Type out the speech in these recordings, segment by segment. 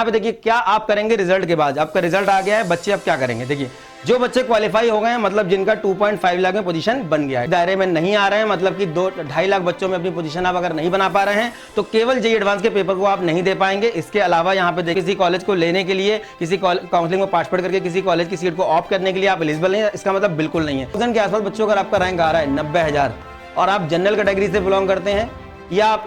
यहाँ पे देखिए क्या आप करेंगे रिजल्ट के बाद। आपका रिजल्ट आ गया है, बच्चे अब क्या करेंगे। देखिए जो बच्चे क्वालिफाई हो गए हैं, मतलब जिनका 2.5 लाख में पोजीशन बन गया है, दायरे में नहीं आ रहे हैं, मतलब कि 2-2.5 लाख बच्चों में अपनी पोजीशन आप अगर नहीं बना पा रहे हैं तो केवल जेईई एडवांस के पेपर को आप नहीं दे पाएंगे। इसके अलावा यहाँ पे किसी कॉलेज को लेने के लिए, किसी काउंसलिंग में पार्टिसिपेट करके किसी कॉलेज की सीट को ऑप्ट करने के लिए आप एलिजिबल नहीं है, इसका मतलब बिल्कुल नहीं है। 1000 के आसपास बच्चों का आपका रैंक आ रहा है 90,000 और आप जनरल कैटेगरी से बिलोंग करते हैं या आप,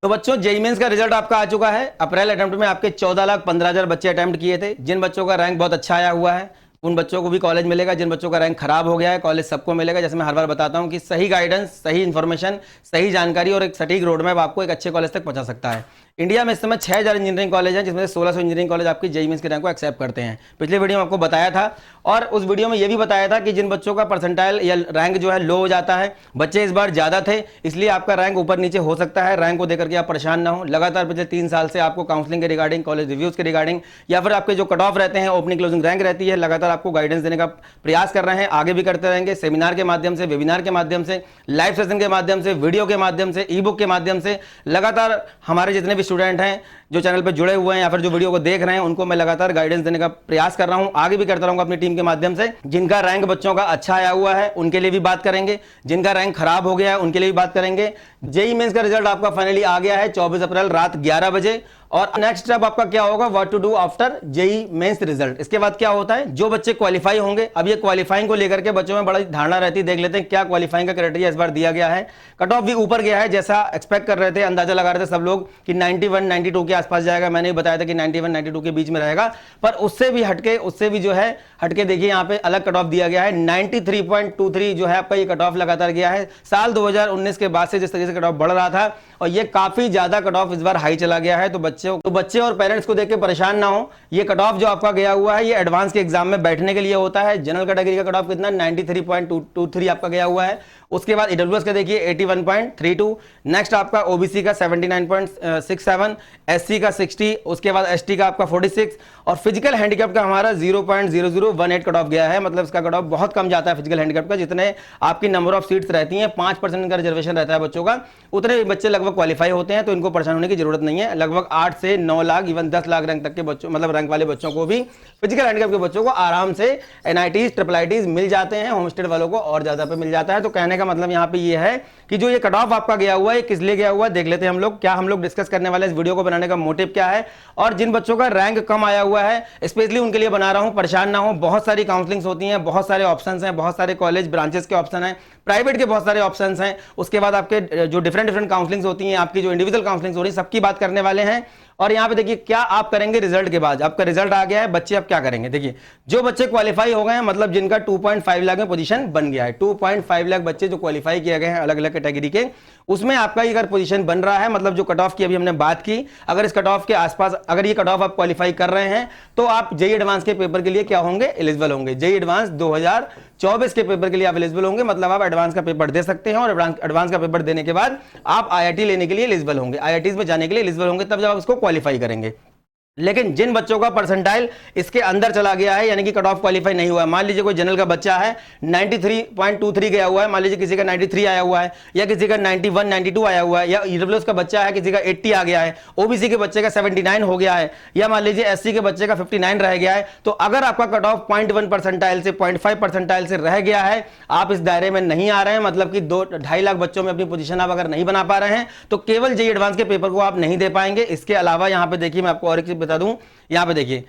तो बच्चों जेईई मेंस का रिजल्ट आपका आ चुका है। अप्रैल अटेम्प्ट में आपके 14,15,000 बच्चे अटेम्प्ट किए थे। जिन बच्चों का रैंक बहुत अच्छा आया हुआ है उन बच्चों को भी कॉलेज मिलेगा, जिन बच्चों का रैंक खराब हो गया है कॉलेज सबको मिलेगा। जैसे मैं हर बार बताता हूं कि सही गाइडेंस, सही इन्फॉर्मेशन, सही जानकारी और एक सटीक रोड मैप आपको एक अच्छे कॉलेज तक पहुंचा सकता है। इंडिया में इस समय 6000 इंजीनियरिंग कॉलेज हैं, जिसमें से 1600 इंजीनियरिंग कॉलेज आपकी जेईई मेंस के रैंक को एक्सेप्ट करते हैं। पिछले वीडियो में आपको बताया था और उस वीडियो में यह भी बताया था कि जिन बच्चों का परसेंटाइल या रैंक जो है लो हो जाता है, बच्चे इस बार ज्यादा थे इसलिए आपका रैंक ऊपर नीचे हो सकता है। रैंक को देकर के आप परेशान ना हो। लगातार पिछले 3 साल से आपको काउंसलिंग के रिगार्डिंग, कॉलेज रिव्यूज के रिगार्डिंग या फिर आपके जो कट ऑफ रहते हैं, ओपनिंग क्लोजिंग रैंक रहती है, लगातार आपको गाइडेंस देने का प्रयास कर रहे हैं, आगे भी करते रहेंगे। सेमिनार के माध्यम से, वेबिनार के माध्यम से, लाइव सेशन के माध्यम से, वीडियो के माध्यम से, ई बुक के माध्यम से लगातार हमारे जितने भी स्टूडेंट हैं जो चैनल पर जुड़े हुए हैं या फिर जो वीडियो को देख रहे हैं उनको मैं लगातार गाइडेंस देने का प्रयास कर रहा हूं, आगे भी करता रहूंगा अपनी टीम के माध्यम से। जिनका रैंक बच्चों का अच्छा आया हुआ है उनके लिए भी बात करेंगे, जिनका रैंक खराब हो गया है उनके लिए भी बात करेंगे। जेईई मेंस का रिजल्ट आपका फाइनली आ गया है 24 अप्रैल रात 11 बजे। और नेक्स्ट स्टेप आपका क्या होगा, what to do after JEE Mains result. इसके बाद क्या होता है, जो बच्चे क्वालिफाई होंगे, अब ये क्वालिफाइंग को लेकर के बच्चों में बड़ी धारणा रहती है, देख लेते हैं क्या क्वालिफाइंग का क्राइटेरिया इस बार दिया गया है। कट ऑफ भी ऊपर गया है, जैसा एक्सपेक्ट कर रहे थे, अंदाजा लगा रहे थे सब लोग कि 91 92 के आसपास जाएगा। मैंने बताया था कि 91 92 के बीच में रहेगा, पर उससे भी हटके, उससे भी जो है हटके देखिए यहाँ पे अलग कट ऑफ दिया गया है। 93.23 जो है आपका ये कट ऑफ लगातार गया है। साल 2019 के बाद से जिस तरीके से कट ऑफ बढ़ रहा था और ये काफी ज्यादा कट ऑफ इस बार हाई चला गया है। तो बच्चे और पेरेंट्स को देख के परेशान ना हो। ये कट ऑफ जो आपका गया हुआ है ये एडवांस के एग्जाम में बैठने के लिए होता है। जनरल कैटेगरी का कट ऑफ कितना 93.23 आपका गया हुआ है। उसके बाद ईडब्ल्यूएस का देखिए 81.32, नेक्स्ट आपका ओबीसी का 79.67, एससी का 60, उसके बाद एसटी का आपका 46 और फिजिकल हैंडीकैप का हमारा 0.0018 कट ऑफ गया है। मतलब इसका कट ऑफ बहुत कम जाता है फिजिकल हैंडीकैप का। जितने आपकी नंबर ऑफ सीट्स रहती हैं, 5% का रिजर्वेशन रहता है बच्चों का, उतने बच्चे लगभग क्वालिफाई होते हैं। तो इनको परेशान होने की जरूरत नहीं है। लगभग 8 से 9 लाख इवन 10 लाख रैंक तक के बच्चों, मतलब रैंक वाले बच्चों को भी, फिजिकल हैंडीकैप के बच्चों को आराम से एनआईटीज, ट्रिपल आईटीज मिल जाते हैं। होम स्टेट वालों को और ज्यादा पे मिल जाता है। तो कहने का मतलब यहाँ पे ये है कि जो ये कट ऑफ आपका गया हुआ है किस लिए गया हुआ है देख लेते हैं हम लोग। क्या हम लोग डिस्कस करने वाले इस वीडियो को बनाने का मोटिव क्या है, और जिन बच्चों का रैंक कम आया हुआ है स्पेशली उनके लिए बना रहा हूं। परेशान ना हो, बहुत सारी काउंसलिंग्स होती हैं, बहुत सारे ऑप्शंस हैं, बहुत सारे कॉलेज ब्रांचेस के ऑप्शन हैं, प्राइवेट के बहुत सारे ऑप्शंस हैं। उसके बाद आपके जो डिफरेंट काउंसलिंग्स होती हैं, आपकी जो इंडिविजुअल काउंसलिंग्स हो रही है, सबकी बात करने वाले हैं। और यहाँ पे देखिए क्या आप करेंगे रिजल्ट के बाद। आपका रिजल्ट आ गया है, बच्चे अब क्या करेंगे। देखिए जो बच्चे क्वालिफाई हो गए हैं, मतलब जिनका 2.5 लाख में पोजीशन बन गया है, 2.5 लाख बच्चे जो क्वालिफाई किए गए हैं अलग अलग कैटेगरी के, उसमें आपका अगर पोजीशन बन रहा है, मतलब जो कट ऑफ की अभी हमने बात की, अगर इस कट ऑफ के आसपास, अगर ये कट ऑफ आप क्वालिफाई कर रहे हैं तो आप जेईई एडवांस के पेपर के लिए क्या होंगे, एलिजिबल होंगे। जेईई एडवांस 2024 के पेपर के लिए आप एलिजिबल होंगे। मतलब आप एडवांस का पेपर दे सकते हैं और एडवांस का पेपर देने के बाद आप आईआईटी लेने के लिए एलिजिबल होंगे, आईआईटीज में जाने के लिए एलिजिबल होंगे, तब जब आप इसको क्वालिफाई करेंगे। लेकिन जिन बच्चों का परसेंटाइल इसके अंदर चला गया है, यानी कि कट ऑफ क्वालिफाई नहीं हुआ है, मान लीजिए कोई जनरल का बच्चा है 93.23 गया हुआ है, मान लीजिए किसी का 93 आया हुआ है, या किसी का 91 92 आया हुआ है, या ईडब्ल्यूएस का बच्चा है किसी का 80 आ गया है, ओबीसी के बच्चे का 79 हो गया है, या मान लीजिए एससी के बच्चे का 59 रह गया है, तो अगर आपका कट ऑफ 0.1 परसेंटाइल से 0.5 परसेंटाइल से रह गया है, आप इस दायरे में नहीं आ रहे हैं, मतलब कि 2-2.5 लाख बच्चों में अपनी पोजीशन आप अगर नहीं बना पा रहे हैं, तो केवल जेईई एडवांस के पेपर को आप नहीं दे पाएंगे। इसके अलावा यहाँ पे देखिए मैं आपको और एक चीज बता दूं, यहाँ पे देखिए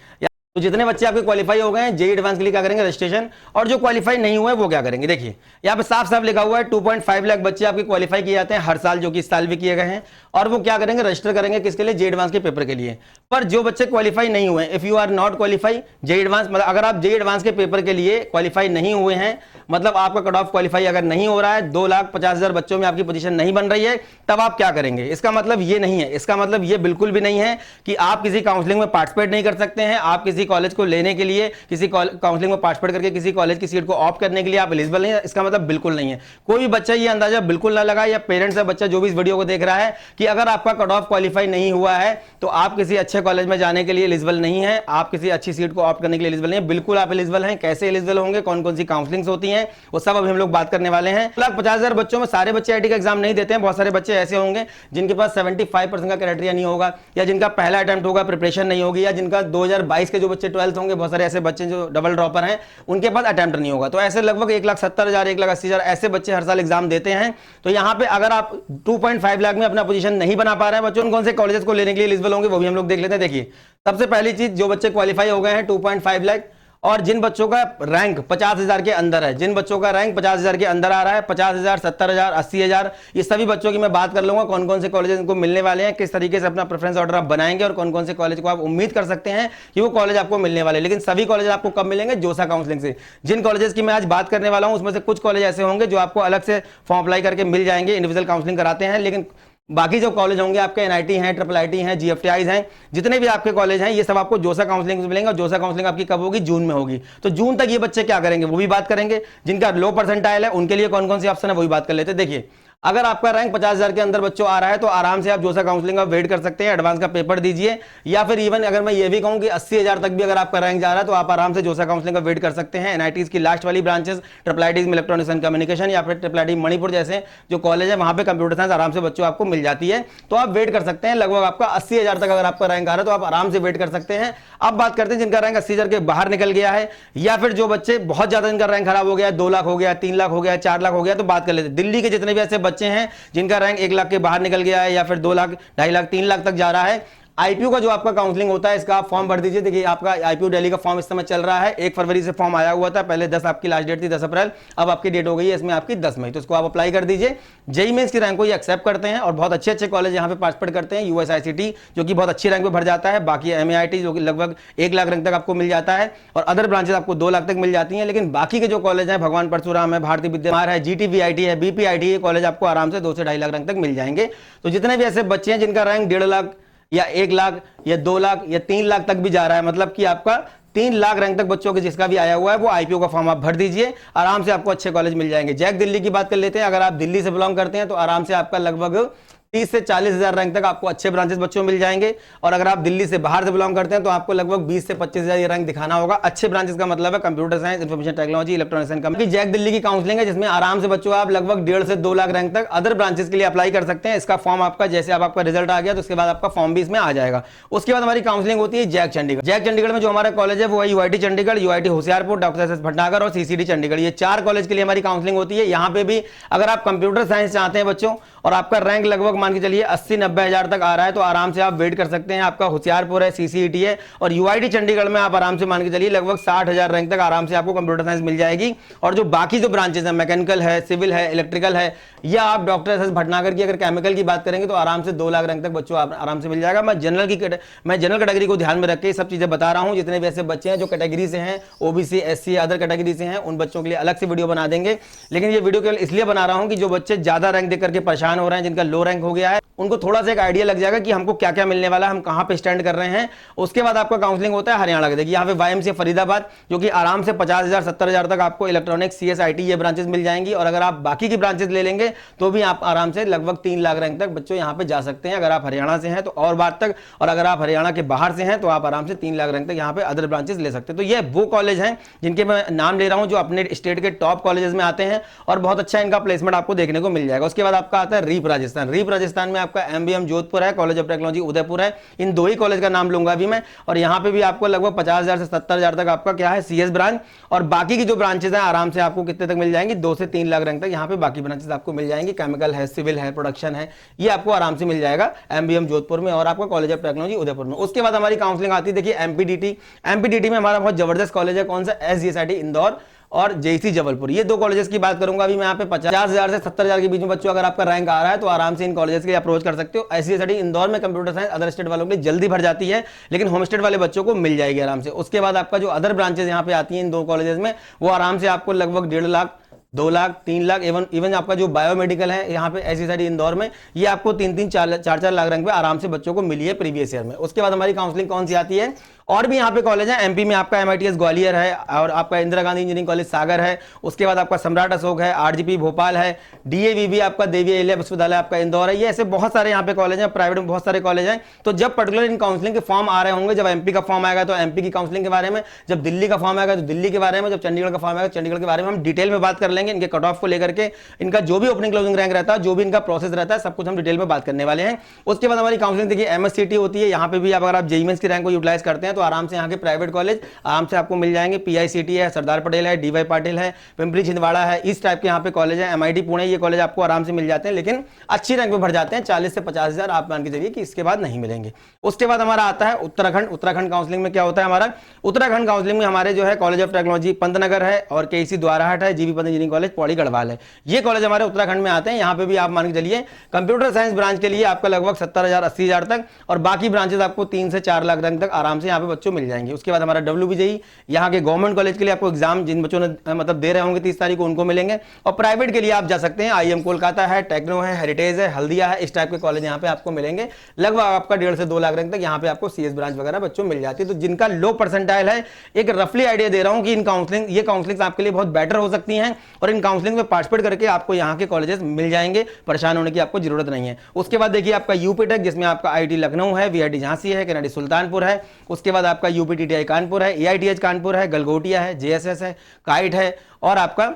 तो जितने बच्चे आपके क्वालिफाई हो गए हैं जेईई एडवांस के लिए क्या करेंगे, रजिस्ट्रेशन, और जो क्वालिफाई नहीं हुए वो क्या करेंगे। देखिए यहाँ पे साफ साफ लिखा हुआ है 2.5 लाख बच्चे आपके क्वालिफाई किए जाते हैं हर साल, जो कि इस साल भी किए गए हैं, और वो क्या करेंगे, रजिस्टर करेंगे किसके लिए, जेईई एडवांस के पेपर के लिए। पर जो बच्चे क्वालिफाई नहीं हुए, if you are not qualify JEE Advance, मतलब अगर आप जेईई एडवांस के पेपर के लिए क्वालिफाई नहीं हुए हैं, मतलब आपका कट ऑफ क्वालिफाई अगर नहीं हो रहा है, 2,50,000 बच्चों में आपकी पोजीशन नहीं बन रही है, तब आप क्या करेंगे। इसका मतलब ये नहीं है, इसका मतलब ये बिल्कुल भी नहीं है कि आप किसी काउंसलिंग में पार्टिसिपेट नहीं कर सकते हैं, आप किसी किसी कॉलेज को लेने के लिए, किसी काउंसलिंग में पार्टिसिपेट करके किसी कॉलेज की सीट को ऑप्ट करने के लिए आप एलिजिबल नहीं है, इसका मतलब बिल्कुल नहीं है। कोई भी बच्चा ये अंदाजा बिल्कुल ना लगाए, या पेरेंट्स या बच्चा जो भी इस वीडियो को देख रहा है कि अगर आपका कट ऑफ क्वालिफाई नहीं हुआ है तो आप किसी अच्छे कॉलेज में जाने के लिए एलिजिबल नहीं है, आप किसी अच्छी सीट को ऑप्ट करने के लिए एलिजिबल नहीं है। बिल्कुल आप एलिजिबल हैं। कैसे एलिजिबल होंगे, कौन कौन सी काउंसलिंग्स होती हैं, वो सब अभी हम लोग बात करने वाले हैं। 1,50,000 बच्चों में सारे बच्चे आईटी का एग्जाम नहीं देते हैं। बहुत सारे बच्चे ऐसे होंगे जिनके पास 75% का क्राइटेरिया नहीं होगा, या जिनका पहला अटेम्प्ट होगा, प्रिपरेशन नहीं होगी, या जिनका 2022 के जो बच्चे 12th होंगे, बहुत सारे ऐसे बच्चे जो डबल ड्रॉपर हैं, उनके पास अटेम्प्ट नहीं होगा। तो ऐसे लगभग 1,70,000 1,80,000 ऐसे बच्चे हर साल एग्जाम देते हैं। तो यहाँ पे अगर आप 2.5 लाख में अपना पोजीशन नहीं बना पा रहे हैं बच्चों, कौन से कॉलेजेस को लेने के लिए एलिजिबल होंगे वो भी हम लोग देख लेते हैं। देखिए, सबसे पहली चीज, जो बच्चे क्वालिफाई हो गए हैं 2.5 लाख और जिन बच्चों का रैंक 50,000 के अंदर है, जिन बच्चों का रैंक 50,000 के अंदर आ रहा है, 50,000, 70,000, 80,000, ये सभी बच्चों की मैं बात कर लूंगा। कौन कौन से कॉलेज इनको मिलने वाले हैं, किस तरीके से अपना प्रेफरेंस ऑर्डर आप बनाएंगे और कौन कौन से कॉलेज को आप उम्मीद कर सकते हैं कि वो कॉलेज आपको मिलने वाले। लेकिन सभी कॉलेज आपको कब मिलेंगे, जोसा काउंसलिंग से। जिन कॉलेजेस की मैं आज बात करने वाला हूं उसमें से कुछ कॉलेज ऐसे होंगे जो आपको अलग से फॉर्म अप्लाई करके मिल जाएंगे, इंडिविजुअल काउंसलिंग कराते हैं। लेकिन बाकी जो कॉलेज होंगे आपके एनआईटी हैं, ट्रिपल आईटी हैं, जीएफटीआईज हैं, जितने भी आपके कॉलेज हैं, ये सब आपको जोसा काउंसलिंग से मिलेंगे। और जोसा काउंसलिंग आपकी कब होगी, जून में होगी। तो जून तक ये बच्चे क्या करेंगे वो भी बात करेंगे। जिनका लो परसेंटाइल है उनके लिए कौन कौन सी ऑप्शन है वो भी बात कर लेते हैं। देखिए, अगर आपका रैंक 50,000 के अंदर बच्चों आ रहा है तो आराम से आप जोसा काउंसलिंग का वेट कर सकते हैं, एडवांस का पेपर दीजिए। या फिर इवन अगर मैं ये भी कहूं कि 80,000 तक भी अगर आपका रैंक जा रहा है तो आप आराम से जोसा काउंसलिंग का वेट कर सकते हैं। एनआईटीज की लास्ट वाली ब्रांचेस, ट्रिपल आईटीज में इलेक्ट्रॉनिक्स एंड कम्युनिकेशन, या फिर ट्रिपल आईटी मणिपुर जैसे जो कॉलेज है वहां पे कंप्यूटर साइंस आराम से बच्चों आपको मिल जाती है। तो आप वेट कर सकते हैं। लगभग आपका 80,000 तक अगर आपका रैंक आ रहा है तो आप आराम से वेट कर सकते हैं। अब बात करते हैं जिनका रैंक 80,000 के बाहर निकल गया है, या फिर जो बच्चे बहुत ज्यादा जिनका रैंक खराब हो गया, 2 लाख हो गया, 3 लाख हो गया, 4 लाख हो गया, तो बात कर लेते हैं दिल्ली के जितने भी ऐसे बच्चे हैं जिनका रैंक 1 लाख के बाहर निकल गया है, या फिर 2 लाख, 2.5 लाख, 3 लाख तक जा रहा है। आईपीयू का जो आपका काउंसलिंग होता है इसका आप फॉर्म भर दीजिए। देखिए, आपका आईपीयू दिल्ली का फॉर्म इस समय चल रहा है। 1 फरवरी से फॉर्म आया हुआ था, पहले 10 आपकी लास्ट डेट थी, 10 अप्रैल, अब आपकी डेट हो गई है इसमें आपकी 10 मई। तो इसको आप अप्लाई कर दीजिए। जेईई मेंस की रैंक को ये एक्सेप्ट करते हैं और बहुत अच्छे अच्छे कॉलेज यहाँ पे पार्टिसिपेट करते हैं। यूएसआईसीटी जो कि बहुत अच्छी रैंक पे भर जाता है, बाकी एमएआईटी जो कि लगभग 1 लाख रैंक तक आपको मिल जाता है, और अदर ब्रांचेस आपको 2 लाख तक मिल जाती हैं। लेकिन बाकी के जो कॉलेज हैं, भगवान परशुराम है, भारतीय विद्यामार है, जीटीवीआईटी है, बीपीआईटी, ये कॉलेज आपको आराम से 2 से 2.5 लाख रैंक तक मिल जाएंगे। तो जितने भी ऐसे बच्चे हैं जिनका रैंक 1.5 लाख या 1 लाख या 2 लाख या 3 लाख तक भी जा रहा है, मतलब कि आपका 3 लाख रैंक तक बच्चों के जिसका भी आया हुआ है, वो आईपीओ का फॉर्म आप भर दीजिए, आराम से आपको अच्छे कॉलेज मिल जाएंगे। जैक दिल्ली की बात कर लेते हैं। अगर आप दिल्ली से बिलोंग करते हैं तो आराम से आपका लगभग 30 से 40,000 रैंक तक आपको अच्छे ब्रांचेस बच्चों मिल जाएंगे। और अगर आप दिल्ली से बाहर से बिलोंग करते हैं तो आपको लगभग 20 से 25,000 ये रैंक दिखाना होगा। अच्छे ब्रांचेस का मतलब है computer science, information technology, electronics and computer. JAC Delhi की काउंसलिंग है जिसमें आराम से बच्चों आप लगभग 1.5 से 2 लाख रैंक तक अदर ब्रांचेस के लिए अप्लाई कर सकते हैं। इसका फॉर्म आपका जैसे अब आपका रिजल्ट आ गया तो उसके बाद आपका फॉर्म भी इसमें आ जाएगा। उसके बाद हमारी काउंसलिंग होती है जैक चंडीगढ़। जैक चंडीगढ़ में जो हमारा कॉलेज है वो है UIT Chandigarh, UIT Hoshiarpur, doctor S Bhatnagar और सीसीडी चंडीगढ़। ये 4 कॉलेज के लिए हमारी काउंसलिंग होती है। यहाँ पे भी अगर आप कंप्यूटर साइंस चाहते हैं बच्चों और आपका रैंक लगभग मान के चलिए 80-90 हजार तक आ रहा है तो आराम से आप वेट कर सकते हैं। आपका होशियारपुर है, सीसीईटी है, और यूआईटी चंडीगढ़ में आप आराम से मान के चलिए लगभग 60,000 रैंक तक आराम से आपको कंप्यूटर साइंस मिल जाएगी। और जो बाकी जो ब्रांचेस है, मैकेनिकल है, सिविल है, इलेक्ट्रिकल है, या आप डॉक्टर एस भटनागर की अगर केमिकल की बात करेंगे तो आराम से 2 लाख रैंक तक बच्चों आराम से मिल जाएगा। मैं जनरल कैटेगरी को ध्यान में रख के ये सब चीजें बता रहा हूं। जितने भी ऐसे बच्चे हैं जो कैटेगरी से हैं, ओबीसी, एससी, अदर कैटेगरी से हैं, उन बच्चों के लिए अलग से वीडियो बना देंगे। लेकिन ये वीडियो केवल इसलिए बना रहा हूं कि जो बच्चे ज्यादा रैंक देख करके परेशान हो रहे हैं, जिनका लो रैंक हो गया है, उनको थोड़ा सा एक आइडिया लग जाएगा कि हमको क्या क्या मिलने वाला है, हम कहां पे स्टैंड कर रहे हैं। उसके बाद आपका काउंसलिंग होता है हरियाणा का। देखिए, यहाँ पे वाईएमसीए फरीदाबाद जो कि आराम से 50,000 70,000 तक आपको इलेक्ट्रॉनिक्स, सीएसआईटी ये ब्रांचेस मिल जाएंगी। और अगर आप बाकी की ब्रांचेस ले लेंगे तो भी आप आराम से लगभग 3 लाख रैंक तक बच्चों यहाँ पे जा सकते हैं। अगर आप हरियाणा से हैं तो और बात तक, और अगर आप हरियाणा के बाहर से हैं तो आप आराम से 3 लाख रैंक तक यहाँ पे अदर ब्रांचेस ले सकते हैं। तो ये वो कॉलेज हैं जिनके मैं नाम ले रहा हूँ जो अपने स्टेट के टॉप कॉलेजेस में आते हैं और बहुत अच्छा इनका प्लेसमेंट आपको देखने को मिल जाएगा। उसके बाद आपका आता है रीप राजस्थान। रीप राजस्थान में आपका एमबीएम जोधपुर है, कॉलेज ऑफ टेक्नोलॉजी उदयपुर है। इन 2 ही कॉलेज का नाम लूंगा अभी मैं। और यहाँ पे भी आपको लगभग 50,000 से 70,000 तक आपका क्या है, सीएस ब्रांच। और बाकी की जो ब्रांचेस हैं आराम से आपको कितने तक मिल जाएंगी, 2 से 3 लाख रैंक तक यहाँ पे बाकी ब्रांचेस आपको मिल जाएंगी। केमिकल है, सिविल है, प्रोडक्शन है, ये आपको आराम से मिल जाएगा एमबीएम जोधपुर में और आपका कॉलेज ऑफ टेक्नोलॉजी उदयपुर में। उसके बाद हमारी काउंसलिंग आती है, देखिए एमपीडीटी। एमपीडीटी में हमारा बहुत जबरदस्त कॉलेज है, कौन सा, एसजीएसआईटी इंदौर और जेईसी जबलपुर। ये 2 कॉलेजेस की बात करूंगा अभी मैं। यहाँ पे 50,000 से 70,000 के बीच में बच्चों अगर आपका रैंक आ रहा है तो आराम से इन कॉलेजेस के लिए अप्रोच कर सकते हो। एसजीएसआईटी इंदौर में कंप्यूटर साइंस अदर स्टेट वालों के लिए जल्दी भर जाती है, लेकिन होम स्टेट वाले बच्चों को मिल जाएगी आराम से। उसके बाद आपका जो अदर ब्रांचेस यहाँ पे आती हैं इन 2 कॉलेजेस में, वो आराम से आपको लगभग 1.5 लाख, 2 लाख, 3 लाख, इवन आपका जो बायोमेडिकल है यहाँ पे एसजीएसआईटी इंदौर में, ये आपको 3-3, 4-4 लाख रैंक पे आराम से बच्चों को मिली है प्रीवियस ईयर में। उसके बाद हमारी काउंसलिंग कौन सी आती है, और भी यहाँ पे कॉलेज है। एमपी में आपका MITS ग्वालियर है, और आपका इंदिरा गांधी इंजीनियरिंग कॉलेज सागर है, उसके बाद आपका सम्राट अशोक है, RGP भोपाल है, DAVV आपका देवी अहिल्या विश्वविद्यालय आपका इंदौर है। ये ऐसे बहुत सारे यहाँ पे कॉलेज हैं, प्राइवेट में बहुत सारे कॉलेज हैं। तो जब पर्टिकुलर इन काउंसलिंग के फॉर्म आ रहे होंगे, जब MP का फॉर्म आएगा तो MP की काउंसलिंग के बारे में, जब दिल्ली का फॉर्म आएगा तो दिल्ली के बारे में, जब चंडीगढ़ का फॉर्म आएगा चंडीगढ़ के बारे में हम डिटेल में बात कर लेंगे। इनके कट ऑफ को लेकर के, इनका जो भी ओपनिंग क्लोजिंग रैंक रहता है, जो भी इनका प्रोसेस रहता है, सब कुछ हम डिटेल में बात करने वाले हैं। उसके बाद हमारी काउंसलिंग देखिए MSCT होती है। यहाँ पे भी अगर आप JEE मेंस की रैंक को यूटिलाइज करते हैं तो आराम से यहाँ के प्राइवेट कॉलेज आराम से आपको मिल जाएंगे। PICT है, सरदार पटेल है, DY पाटिल है, पिंपरी छिंदवाड़ा है, इस टाइप के यहाँ पे कॉलेज है। MIT पुणे, ये कॉलेज आपको आराम से मिल जाते हैं, लेकिन अच्छी रैंक पे भर जाते हैं। 40 से 50 हजार आप मान के चलिए कि इसके बाद नहीं मिलेंगे। उसके बाद हमारा आता है उत्तराखंड। उत्तराखंड काउंसलिंग में क्या होता है हमारा, उत्तराखंड काउंसलिंग में हमारे जो है कॉलेज ऑफ टेक्नोलॉजी पंतनगर है, और KC द्वाराहाट है, GV Pant engineering college Pauri Garhwal है। ये कॉलेज हमारे उत्तराखंड में आते हैं। यहाँ पे भी आप मान के चलिए कंप्यूटर साइंस ब्रांच के लिए आपका लगभग 70,000 80,000 तक, और बाकी ब्रांचेस आपको 3 से 4 लाख तक आराम से यहाँ पे बच्चों मिल जाएंगे। उसके बाद हमारा WBJE, यहाँ के गवर्नमेंट कॉलेज के लिए आपको एग्जाम जिन बच्चों ने मतलब दे रहे होंगे 30 तारीख को, उनको मिलेंगे। और प्राइवेट के लिए आप जा सकते हैं, IIM कोलकाता है, टेक्नो है, हेरिटेज है, हल्दिया है, इस टाइप के कॉलेज यहाँ पे आपको मिलेंगे। लगभग आपका 1.5 से 2 लाख रैंक तक यहाँ पे आपको CS ब्रांच वगैरह बच्चों मिल जाती है। तो जिनका लो परसेंटाइल है, एक रफली आइडिया दे रहा हूँ कि इन काउंसलिंग, ये काउंसलिंग आपके लिए बहुत बेटर हो सकती हैं, और इन काउंसलिंग में पार्टिसिपेट करके आपको यहाँ के कॉलेजेस मिल जाएंगे, परेशान होने की आपको जरूरत नहीं है। उसके बाद देखिए आपका UP टेक, जिसमें आपका IIT लखनऊ है, VIT झांसी है, KNIT सुल्तानपुर है। उसके बाद आपका UP TTI कानपुर है, AITH कानपुर है, गलगोटिया है, JSS है, काइट है, और आपका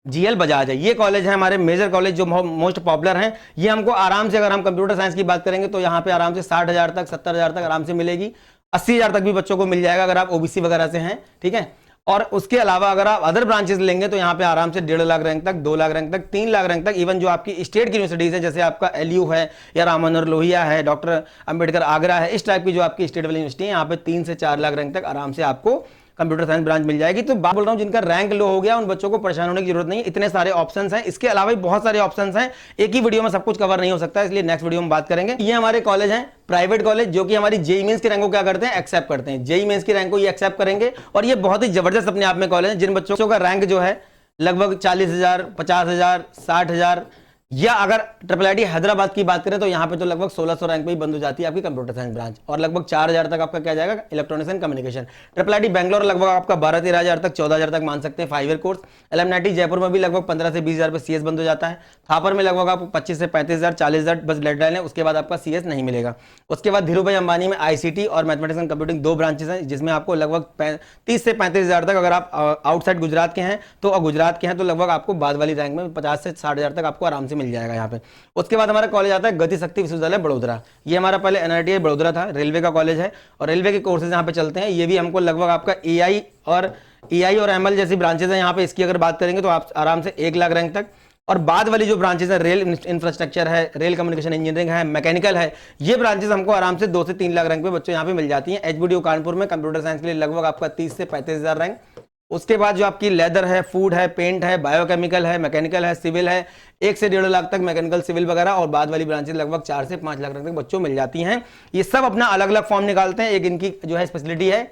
GL बजाज है। ये कॉलेज है हमारे मेजर कॉलेज जो मोस्ट पॉपुलर हैं। ये हमको आराम से, अगर हम कंप्यूटर साइंस की बात करेंगे तो यहाँ पे आराम से 60,000 तक 70,000 तक आराम से मिलेगी। 80,000 तक भी बच्चों को मिल जाएगा अगर आप OBC वगैरह से हैं, ठीक है। और उसके अलावा अगर आप अदर ब्रांचेस लेंगे तो यहाँ पे आराम से 1.5 लाख रैंक तक, 2 लाख रैंक तक, 3 लाख रैंक तक, इवन जो आपकी स्टेट की यूनिवर्सिटीज है, जैसे आपका LU है, या राम मनोहर लोहिया है, डॉक्टर अंबेडकर आगरा है, इस टाइप की जो आपकी स्टेट वाली यूनिवर्सिटी है, यहाँ पे 3 से 4 लाख रैंक तक आराम से आपको कंप्यूटर साइंस ब्रांच मिल जाएगी। तो बात बोल रहा हूं, जिनका रैंक लो हो गया उन बच्चों को परेशान होने की जरूरत नहीं है, इतने सारे ऑप्शंस हैं। इसके अलावा भी बहुत सारे ऑप्शंस हैं, एक ही वीडियो में सब कुछ कवर नहीं हो सकता, इसलिए नेक्स्ट वीडियो में बात करेंगे। ये हमारे कॉलेज हैं प्राइवेट कॉलेज, जो कि हमारी JEE मेंस की रैंक को क्या करते हैं, एक्सेप्ट करते हैं। JEE मेंस की रैंक को ये एक्सेप्ट करेंगे, और ये बहुत ही जबरदस्त अपने आप में कॉलेज है। जिन बच्चों का रैंक जो है लगभग 40,000 50,000 60,000, या अगर IIIT हैदराबाद की बात करें तो यहाँ पे तो लगभग 1600 रैंक पे ही बंद हो जाती है आपकी कंप्यूटर साइंस ब्रांच, और लगभग 4,000 तक आपका क्या जाएगा, electronics and communication. IIIT Bangalore लगभग आपका 12-13,000 तक 14,000 तक मान सकते हैं 5 ईयर कोर्स। LMIT जयपुर में भी लगभग 15 से 20,000 पे CS बंद हो जाता है। थापर में लगभग आपको 25 से 35,000 40,000 बस डेडलाइन है, उसके बाद आपका CS नहीं मिलेगा। उसके बाद धीरू भाई अंबानी में ICT और मैथमेटिक्स एंड कंप्यूटिंग 2 ब्रांचेस हैं, जिसमें आपको लगभग 30 से 35,000 तक, अगर आप आउटसाइड गुजरात के हैं तो, गुजरात के हैं तो लगभग आपको बाद वाली रैंक में 50 से 60,000 तक आपको आराम से मिल जाएगा यहाँ पे। उसके बाद हमारा कॉलेज आता है गति शक्ति विश्वविद्यालय बड़ोदरा। ये हमारा पहले NIT बड़ोदरा था, रेलवे का कॉलेज है, और रेलवे के कोर्सेज यहाँ पे चलते हैं। ये भी हमको लगभग आपका AI और ML जैसी ब्रांचेज है यहाँ पे, इसकी अगर बात करेंगे तो आप आराम से 1 लाख रैंक तक। और बाद वाली जो ब्रांचेज है, रेल इंफ्रास्ट्रक्चर है, रेल कम्युनिकेशन इंजीनियरिंग है, मैकेनिकल है, ये ब्रांचेज हमको आराम से 2 से 3 लाख रैंक पे बच्चों यहाँ पे मिल जाती हैं। HBDU कानपुर में कंप्यूटर साइंस के लिए लगभग आपका 30 से 35,000 रैंक। उसके बाद जो आपकी लेदर है, फूड है, पेंट है, बायोकेमिकल है, मैकेनिकल है, सिविल है, 1 से 1.5 लाख तक मैकेनिकल सिविल वगैरह, और बाद वाली ब्रांचेस लगभग 4 से 5 लाख तक बच्चों मिल जाती हैं। ये सब अपना अलग अलग फॉर्म निकालते हैं, एक इनकी जो है स्पेशलिटी है।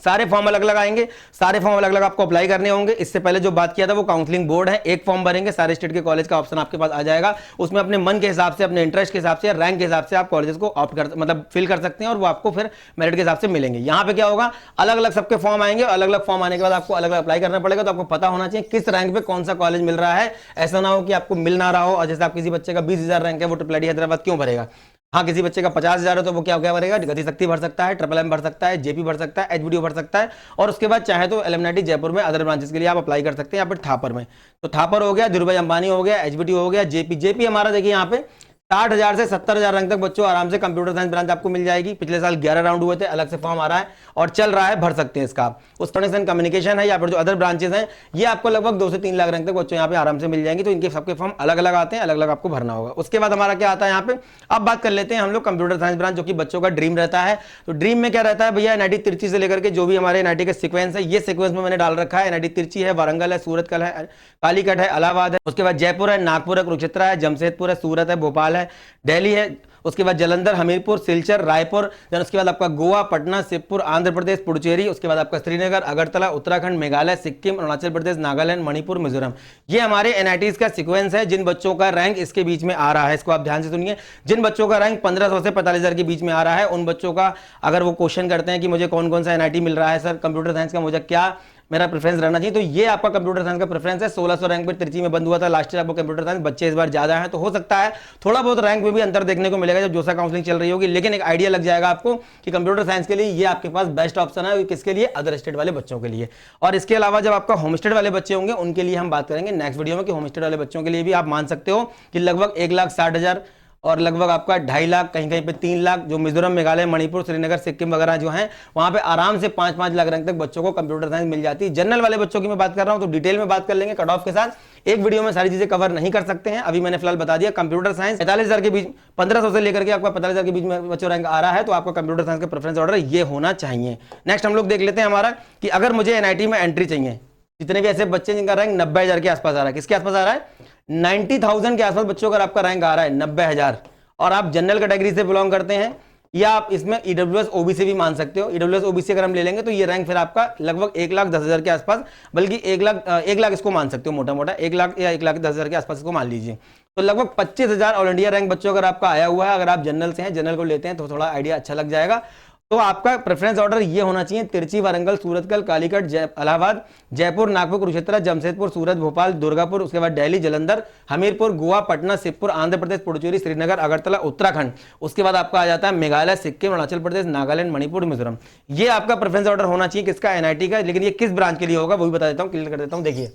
सारे फॉर्म अलग अलग आएंगे, सारे फॉर्म अलग अलग आपको अप्लाई करने होंगे। इससे पहले जो बात किया था वो काउंसलिंग बोर्ड है, एक फॉर्म भरेंगे, सारे स्टेट के कॉलेज का ऑप्शन आपके पास आ जाएगा। उसमें अपने मन के हिसाब से, अपने इंटरेस्ट के हिसाब से, रैंक के हिसाब से आप कॉलेजेस को ऑप्ट कर मतलब फिल कर सकते हैं, और वो आपको फिर मेरिट के हिसाब से मिलेंगे। यहाँ पे क्या होगा, अलग अलग सबके फॉर्म आएंगे, अलग अलग फॉर्म आने के बाद आपको अलग अलग अप्लाई करना पड़ेगा। तो आपको पता होना चाहिए किस रैंक पे कौन सा कॉलेज मिल रहा है। ऐसा ना हो कि आपको मिल ना रहा हो, और जैसे आप किसी बच्चे का 20,000 रैंक है, वो IIIT हैदराबाद क्यों भरेगा। हाँ, किसी बच्चे का 50,000 है तो वो क्या भरेगा, गति शक्ति भर सकता है, MMM भर सकता है, JP भर सकता है, HBDU भर सकता है, और उसके बाद चाहे तो LMIT जयपुर में अदर ब्रांचेस के लिए आप अप्लाई कर सकते हैं। यहाँ पर थापर में तो थापर हो गया, धीरू भाई अंबानी हो गया, HBDU हो गया, JP हमारा देखिए यहाँ पे 60,000 से 70,000 रैंक तक बच्चों आराम से कंप्यूटर साइंस ब्रांच आपको मिल जाएगी। पिछले साल 11 राउंड हुए थे, अलग से फॉर्म आ रहा है और चल रहा है, भर सकते हैं इसका। इलेक्ट्रॉनिक्स एंड कम्युनिकेशन है, या फिर जो अदर ब्रांचेस हैं, ये आपको लगभग 2 से 3 लाख रैंक तक बच्चों यहाँ पे आराम से मिल जाएंगे। तो इनके सबके फॉर्म अलग अलग आते हैं, अलग अलग आपको भरना होगा। उसके बाद हमारा क्या आता है यहाँ पे, अब बात कर लेते हैं हम लोग कंप्यूटर साइंस ब्रांच, जो कि बच्चों का ड्रीम रहता है। तो ड्रीम में क्या रहता है भैया, NIT तिरची से लेकर के जो भी हमारे NIT के सीक्वेंस है, ये सीक्वेंस में मैंने डाल रखा है। NIT तिरची है, वारंगल है, सूरत कल है, कालीकट है, इलाहाबाद है, उसके बाद जयपुर है, नागपुर है, कुरुक्षेत्र है, जमशेदपुर है, सूरत है, भोपाल है, दिल्ली है, उसके बाद जालंधर, हमीरपुर, सिलचर, रायपुर, देन उसके बाद आपका गोवा, पटना, शिवपुर, आंध्र प्रदेश, पुडुचेरी, उसके बाद आपका श्रीनगर, अगरतला, उत्तराखंड, मेघालय, सिक्किम, अरुणाचल प्रदेश, नागालैंड, मणिपुर, मिजोरम। ये हमारे एनआईटीज का सीक्वेंस है जिन बच्चों का रैंक इसके बीच में आ रहा है। इसको आप ध्यान से सुनिए। जिन बच्चों का रैंक 1500 से 45,000 के बीच में आ रहा है उन बच्चों का अगर वो क्वेश्चन करते हैं कि मुझे कौन कौन सा एनआईटी मिल रहा है सर कंप्यूटर साइंस का, मुझे क्या मेरा प्रेफरेंस रहना चाहिए, तो ये आपका कंप्यूटर साइंस का प्रेफरेंस है। 1600 रैंक पे त्रिची में बंद हुआ था लास्ट ईयर आपको कंप्यूटर साइंस, बच्चे इस बार ज्यादा हैं तो हो सकता है थोड़ा बहुत रैंक में भी अंतर देखने को मिलेगा जब जोसा काउंसलिंग चल रही होगी, लेकिन एक आइडिया लग जाएगा आपको कि कंप्यूटर साइंस के लिए ये आपके पास बेस्ट ऑप्शन है। किसके लिए? अदर स्टेट वाले बच्चों के लिए। और इसके अलावा जब आपका होम स्टेट वाले बच्चे होंगे उनके लिए हम बात करेंगे नेक्स्ट वीडियो में कि होम स्टेट वाले बच्चों के लिए भी आप मान सकते हो कि लगभग 1,60,000 और लगभग आपका 2.5 लाख, कहीं कहीं पे 3 लाख, जो मिजोरम, मेघालय, मणिपुर, श्रीनगर, सिक्किम वगैरह जो हैं वहां पे आराम से 5-5 लाख रैंक तक बच्चों को कंप्यूटर साइंस मिल जाती है। जनरल वाले बच्चों की मैं बात कर रहा हूं तो डिटेल में बात कर लेंगे कट ऑफ के साथ। एक वीडियो में सारी चीजें कवर नहीं कर सकते हैं, अभी मैंने फिलहाल बता दिया। कंप्यूटर साइंस 45,000 के बीच, 1500 से लेकर के आपका 45,000 के बीच में बच्चों रैंक आ रहा है तो आपका कंप्यूटर साइंस का प्रेफरेंस ऑर्डर ये होना चाहिए। नेक्स्ट हम लोग देख लेते हैं हमारा कि अगर मुझे एनआईटी में एंट्री चाहिए, जितने भी ऐसे बच्चे जिनका रैंक 90,000 के आसपास आ रहा है, किसके आसपास आ रहा है? 90,000 के आसपास बच्चों का आपका रैंक आ रहा है, 90,000, और आप जनरल कैटेगरी से बिलोंग करते हैं या आप इसमें ईडब्ल्यूएस ओबीसी भी मान सकते हो। ईडब्ल्यूएस ओबीसी अगर हम ले लेंगे तो ये रैंक फिर आपका लगभग 1,10,000 के आसपास, बल्कि 1 लाख इसको मान सकते हो, मोटा मोटा 1 लाख या 1,10,000 के आसपास इसको मान लीजिए। तो लगभग 25,000 ऑल इंडिया रैंक बच्चों अगर आपका आया हुआ है, अगर आप जनरल से हैं, जनरल को लेते हैं तो थोड़ा आइडिया अच्छा लग जाएगा। तो आपका प्रेफरेंस ऑर्डर ये होना चाहिए तिरची, वारंगल, सूरतगल, कालीकट, इलाहाबाद, जयपुर, नागपुर, कुरुक्षेत्र, जमशेदपुर, सूरत, भोपाल, दुर्गापुर, उसके बाद दिल्ली, जालंधर, हमीरपुर, गोवा, पटना, शिवपुर, आंध्र प्रदेश, पुडुचेरी, श्रीनगर, अगरतला, उत्तराखंड, उसके बाद आपका आ जाता है मेघालय, सिक्किम, अरुणाचल प्रदेश, नागालैंड, मणिपुर, मिजोरम। ये आपका प्रेफरेंस ऑर्डर होना चाहिए किसका? एनआईटी का। लेकिन ये किस ब्रांच के लिए होगा वो भी बता देता हूँ, क्लियर कर देता हूँ। देखिए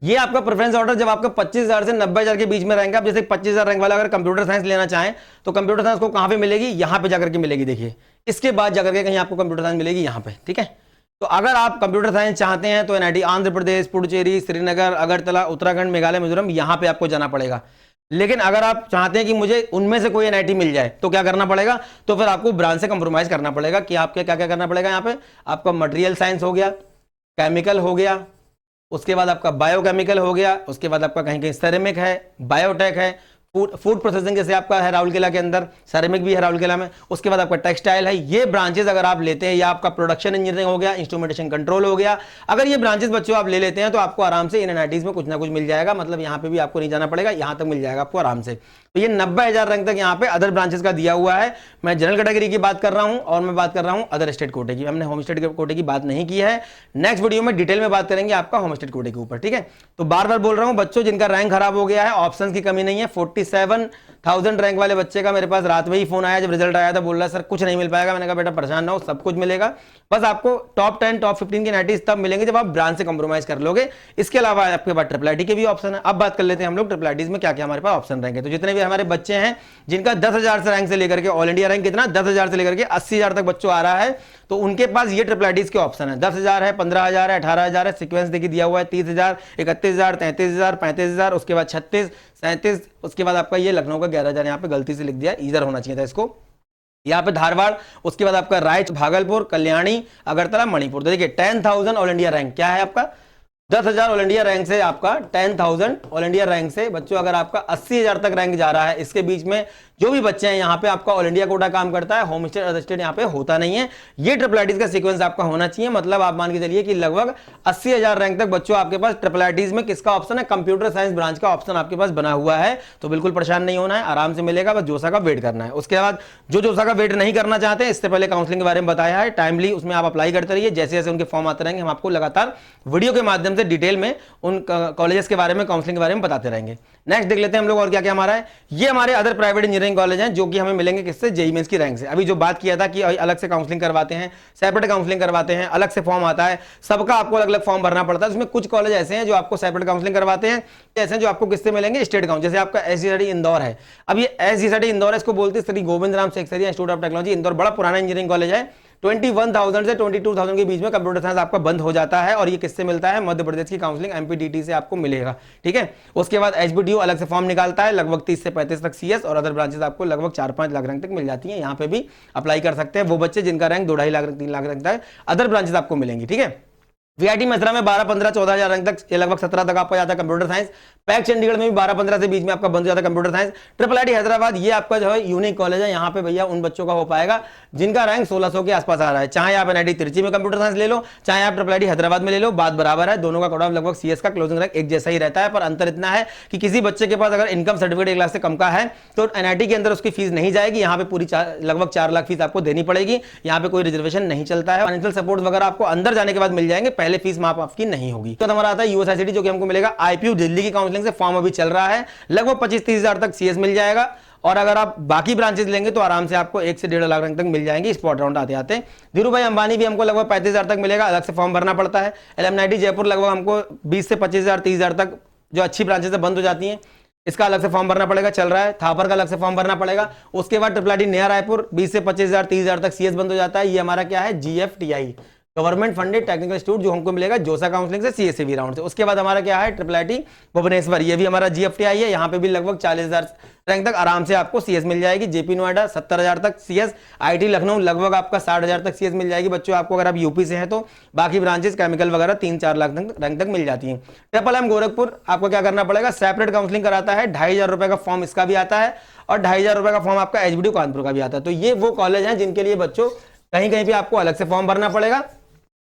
ये आपका प्रेफरेंस ऑर्डर जब आपका 25,000 से 90,000 के बीच में रहेंगे, आप जैसे 25,000 रैंक वाला अगर कंप्यूटर साइंस लेना चाहें तो कंप्यूटर साइंस को कहां पे मिलेगी? यहां पे जाकर के मिलेगी। देखिए इसके बाद जाकर के कहीं आपको कंप्यूटर साइंस मिलेगी यहां पे, ठीक है। तो अगर आप कंप्यूटर साइंस चाहते हैं तो एनआईटी आंध्र प्रदेश, पुडुचेरी, श्रीनगर, अगरतला, उत्तराखंड, मेघालय, मिजोरम, यहां पे आपको जाना पड़ेगा। लेकिन अगर आप चाहते हैं कि मुझे उनमें से कोई एनआईटी मिल जाए तो क्या करना पड़ेगा? तो फिर आपको ब्रांच से कंप्रोमाइज करना पड़ेगा कि आपके क्या क्या करना पड़ेगा। यहाँ पे आपका मटेरियल साइंस हो गया, केमिकल हो गया, उसके बाद आपका बायोकेमिकल हो गया, उसके बाद आपका कहीं कहीं सेरेमिक है, बायोटेक है, फूड प्रोसेसिंग जैसे आपका है राउरकेला के अंदर, सेरेमिक भी है राउरकेला में, उसके बाद आपका टेक्सटाइल है। ये ब्रांचेस अगर आप लेते हैं, या आपका प्रोडक्शन इंजीनियरिंग हो गया, इंस्ट्रूमेंटेशन कंट्रोल हो गया, अगर ये ब्रांचेस बच्चों आप ले लेते हैं तो आपको आराम से इन एनआईटीज में कुछ ना कुछ मिल जाएगा। मतलब यहाँ पे भी आपको नहीं जाना पड़ेगा, यहाँ तक मिल जाएगा आपको आराम से। तो ये 90,000 रैंक तक यहाँ पे अदर ब्रांचेस का दिया हुआ है। मैं जनरल कैटेगरी की बात कर रहा हूँ और मैं बात कर रहा हूँ अदर स्टेट कोटे की, हमने होम स्टेट कोटे की बात नहीं की है। नेक्स्ट वीडियो में डिटेल में बात करेंगे आपका होम स्टेट कोटे के ऊपर, ठीक है। तो बार बार बोल रहा हूँ बच्चों, जिनका रैंक खराब हो गया है, ऑप्शंस की कमी नहीं है। 47,000 रैंक वाले बच्चे का मेरे पास रात में ही फोन आया, जब रिजल्ट आया था, बोल रहा सर कुछ नहीं मिल पाएगा। मैंने कहा बेटा परेशान ना हो, सब कुछ मिलेगा, बस आपको टॉप 10 टॉप 15 की एनआईटीज तब मिलेंगे जब आप ब्रांच से कंप्रोमाइज कर लोगे। इसके अलावा आपके पास ट्रिपल आईटी के भी ऑप्शन है। अब बात कर लेते हैं हम लोग ट्रिपल आईटीज में क्या क्या हमारे पास ऑप्शन रहेंगे। तो जितने भी हमारे बच्चे हैं जिनका 10,000 से रैंक से लेकर के ऑल इंडिया रैंक कितना 10,000 से लेकर के 80,000 तक बच्चों आ रहा है, तो उनके पास ये ट्रिपल आईटीज के ऑप्शन है। 10,000 है, 15,000 है, 18,000 है, सीक्वेंस देखिए दिया हुआ है 30,000, 31,000, 33,000, 35,000, उसके बाद 36, 37, उसके बाद आपका ये लखनऊ का 11,000 यहाँ पे गलती से लिख दिया, इधर होना चाहिए था इसको, यहाँ पे धारवाड़, उसके बाद आपका रायच, भागलपुर, कल्याणी, अगरतला, मणिपुर। तो देखिए 10,000 ऑल इंडिया रैंक क्या है आपका? 10,000 ऑल इंडिया रैंक से आपका 10,000 ऑल इंडिया रैंक से बच्चों अगर आपका 80,000 तक रैंक जा रहा है, इसके बीच में जो भी बच्चे हैं यहाँ पे आपका ऑल इंडिया कोटा काम करता है, होम स्टेट अदर स्टेट यहाँ पे होता नहीं है। ये ट्रिपल आईटीज का सीक्वेंस आपका होना चाहिए। मतलब आप मान के चलिए कि लगभग 80,000 रैंक तक बच्चों आपके पास ट्रिपल आईटीज में किसका ऑप्शन है? कंप्यूटर साइंस ब्रांच का ऑप्शन आपके पास बना हुआ है। तो बिल्कुल परेशान नहीं होना है, आराम से मिलेगा, बस जोसा का वेट करना है। उसके बाद जो जोसा का वेट नहीं करना चाहते, इससे पहले काउंसलिंग के बारे में बताया है, टाइमली उसमें आप अप्लाई करते रहिए। जैसे जैसे उनके फॉर्म आते रहेंगे हम आपको लगातार वीडियो के माध्यम से डिटेल में उन कॉलेजेस के बारे में, काउंसलिंग के बारे में बताते रहेंगे। नेक्स्ट देख लेते हैं हम लोग और क्या क्या हमारा है। ये हमारे अदर प्राइवेट इंजीनियरिंग कॉलेज हैं जो कि हमें मिलेंगे किससे? जेईई मेंस की रैंक से। अभी जो बात किया था कि अलग से काउंसलिंग करवाते हैं, सेपरेट काउंसलिंग करवाते हैं, अलग से फॉर्म आता है, सबका आपको अलग अलग फॉर्म भरना पड़ता है। उसमें कुछ कॉलेज ऐसे हैं जो आपको सेपरेट काउंसलिंग करवाते हैं, ऐसे हैं जो आपको किससे मिलेंगे? State council. जैसे आपका एसजीसीआरटी इंदौर है, अब ये एसजीसीआरटी इंदौर है, इसको बोलते हैं Shri Govind Ram Seksaria institute of technology Indore. बड़ा पुराना इंजीनियरिंग कॉलेज है। 21,000 से 22,000 के बीच में कंप्यूटर साइंस आपका बंद हो जाता है, और ये किससे मिलता है? मध्य प्रदेश की काउंसलिंग एमपीडीटी से आपको मिलेगा, ठीक है। उसके बाद एचबीडीयू अलग से फॉर्म निकालता है, लगभग 30 से 35 तक सीएस, और अदर ब्रांचेस आपको लगभग 4-5 लाख रैंक तक मिल जाती है। यहाँ पे भी अप्लाई कर सकते हैं वो बच्चे जिनका रैंक 2-2.5 लाख 3 लाख रैंक तक अदर ब्रांचेस आपको मिलेंगी, ठीक है। वीआईटी मथुरा में 12, 15, 14,000 रैंक तक, लगभग 17 तक आपका जाता है कंप्यूटर साइंस। पैक चंडीगढ़ में भी 12, 15 से बीच में आपका बंद हो जाता है computer science. Triple IT Hyderabad, ये आपका जो है यूनिक कॉलेज है, यहाँ पे भैया उन बच्चों का हो पाएगा जिनका रैंक 1600 के आसपास आ रहा है। चाहे आप एनआईटी तिरची में कंप्यूटर साइंस ले लो, चाहे आप ट्रिपल आईटी हैदराबाद में ले लो, बात बराबर है। दोनों का कट ऑफ लगभग सीएस का क्लोजिंग रैंक एक जैसा ही रहता है, पर अंतर इतना है कि किसी बच्चे के पास अगर इनकम सर्टिफिकेट 1 लाख से कम का है तो एनआईटी के अंदर उसकी फीस नहीं जाएगी, यहाँ पे पूरी लगभग 4 लाख फीस आपको देनी पड़ेगी। यहाँ पे कोई रिजर्वेशन नहीं चलता है। फाइनेंशियल सपोर्ट वगैरह आपको अंदर जाने के बाद मिल जाएंगे, पहले फीस माफ आपकी नहीं होगी। तो हमारा आता है यूएसआईसीटी, जो कि हमको मिलेगा आईपीयू दिल्ली की काउंसलिंग से फॉर्म अभी चल रहा है, लगभग 25-30 हजार तक सीएस मिल जाएगा। और अगर आप बाकी ब्रांचेस लेंगे तो आराम से आपको 1 से 1.5 लाख रैंक तक मिल जाएंगे स्पॉट राउंड आते आते। धीरू भाई अंबानी भी हमको लगभग 35,000 तक मिलेगा, अलग से फॉर्म भरना पड़ता है। एलएमआईटी जयपुर लगभग हमको 20 से 25,000 30,000 तक जो अच्छी ब्रांचेस से बंद हो जाती हैं, इसका अलग से फॉर्म भरना पड़ेगा, चल रहा है। थापर का अलग से फॉर्म भरना पड़ेगा। उसके बाद ट्रिपल आईटी नया रायपुर 20 से 25,000 30,000 तक सीएस बंद हो जाता है। ये हमारा क्या है, GFTI, government funded technical institute, जो हमको मिलेगा जोसा काउंसलिंग से सीएससीबी राउंड से। उसके बाद हमारा क्या है, ट्रिपल आईटी भुवनेश्वर, ये भी हमारा जीएफटीआई है। यहाँ पे भी लगभग 40,000 रैंक तक आराम से आपको सीएस मिल जाएगी। जेपी नोएडा 70,000 तक सीएस। आईटी लखनऊ लगभग आपका 60,000 तक सीएस मिल जाएगी बच्चों आपको, अगर आप यूपी से हैं तो। बाकी ब्रांचेस केमिकल वगैरह 3-4 लाख तक रैंक तक मिल जाती हैं। ट्रिपल एम गोरखपुर आपको क्या करना पड़ेगा, सेपरेट काउंसलिंग कराता है, 2,500 रुपए का फॉर्म इसका भी आता है, और 2,500 रुपए का फॉर्म आपका एचबीडू कानपुर का भी आता है। तो ये वो कॉलेज हैं जिनके लिए बच्चों कहीं कहीं पे आपको अलग से फॉर्म भरना पड़ेगा।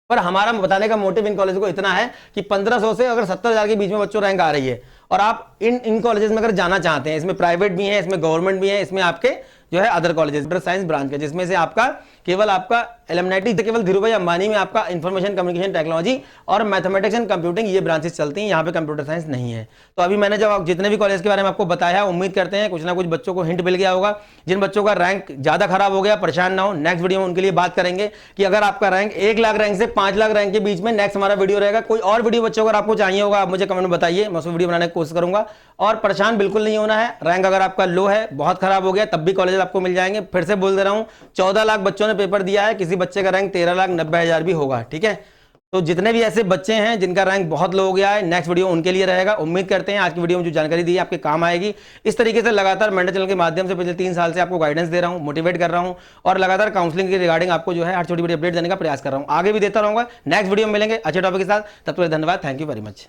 पर हमारा बताने का मोटिव इन कॉलेज को इतना है कि 1500 से अगर 70,000 के बीच में बच्चों रैंक आ रही है, और आप इन कॉलेजेस में अगर जाना चाहते हैं, इसमें प्राइवेट भी है, इसमें गवर्नमेंट भी है, इसमें आपके जो है अदर कॉलेजेस साइंस ब्रांच के, जिसमें से आपका केवल आपका एलएमआईटी केवल धीरू भाई अंबानी में आपका इंफॉर्मेशन कम्युनिकेशन टेक्नोलॉजी और मैथमेटिक्स एंड कंप्यूटिंग ये ब्रांचेस चलती हैं, यहाँ पे कंप्यूटर साइंस नहीं है। तो अभी मैंने जब जितने भी कॉलेज के बारे में आपको बताया, उम्मीद करते हैं कुछ ना कुछ बच्चों को हिंट मिल गया होगा। जिन बच्चों का रैंक ज्यादा खराब हो गया, परेशान ना हो, नेक्स्ट वीडियो में उनके लिए बात करेंगे कि अगर आपका रैंक 1 लाख रैंक से 5 लाख रैंक के बीच में, नेक्स्ट हमारा वीडियो रहेगा। कोई और वीडियो बच्चों अगर आपको चाहिए होगा, आप मुझे कमेंट में बताइए, मैं उसमें वीडियो बनाने की कोशिश करूंगा। और परेशान बिल्कुल नहीं होना है। रैंक अगर आपका लो है, बहुत खराब हो गया, तब भी कॉलेज आपको मिल जाएंगे। फिर से बोल दे रहा हूं, 14 लाख बच्चों ने पेपर दिया है, किसी बच्चे का रैंक 13,90,000 भी होगा, ठीक है। तो जितने भी ऐसे बच्चे हैं जिनका रैंक बहुत लो हो गया है, नेक्स्ट वीडियो उनके लिए रहेगा। उम्मीद करते हैं आज की वीडियो में जो जानकारी दी है आपके काम आएगी। इस तरीके से लगातार मेंटर चैनल के माध्यम से पिछले 3 साल से आपको गाइडेंस दे रहा हूं, मोटिवेट कर रहा हूं, और लगातार काउंसलिंग के रिगार्डिंग आपको जो है हर छोटी बड़ी अपडेट देने का प्रयास कर रहा हूं। आगे भी देता रहूंगा। नेक्स्ट वीडियो में मिलेंगे अच्छे टॉपिक के साथ, तब तक धन्यवाद, थैंक यू वेरी मच।